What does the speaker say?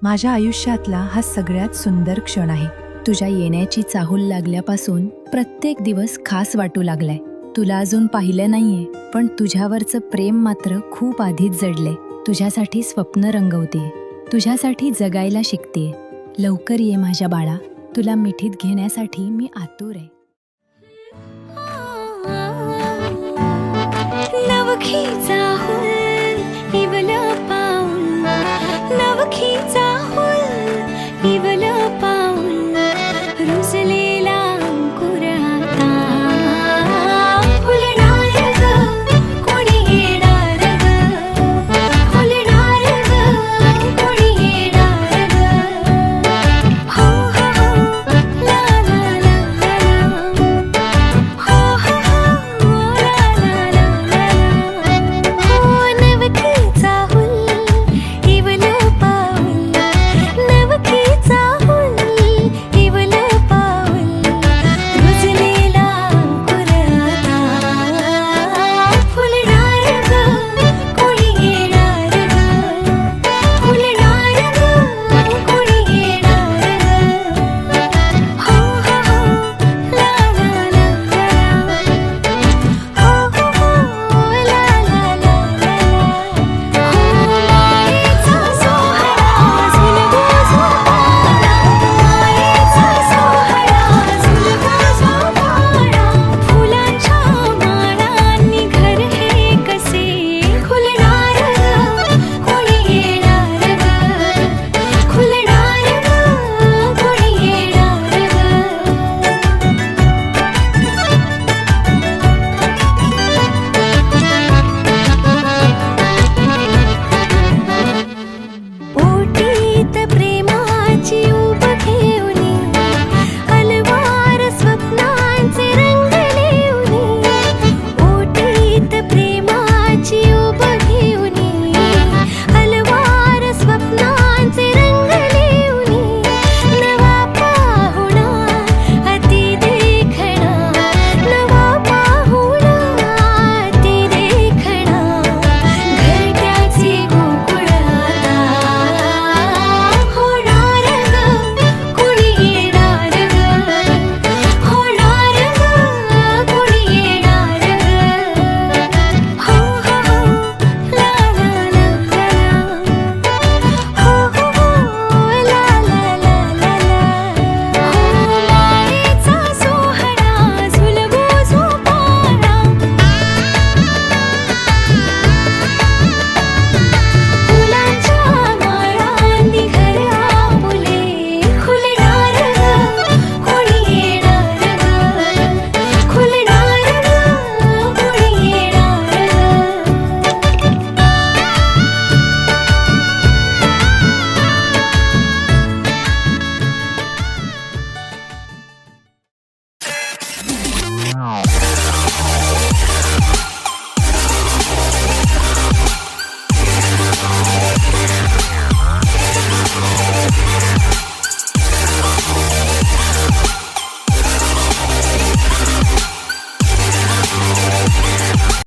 माझ्या आयुष्यातला हा सगळ्यात सुंदर क्षण आहे. तुझ्या येण्याची चाहूल लागल्यापासून प्रत्येक दिवस खास वाटू लागलाय. तुला अजून पाहिलं नाहीये, पण तुझ्यावरचं प्रेम मात्र खूप आधीच जडलंय. तुझ्यासाठी स्वप्न रंगवतेय, तुझ्यासाठी जगायला शिकतेय. लवकर ये माझ्या बाळा, तुला मिठीत घेण्यासाठी मी आतुर आहे. नवखीचा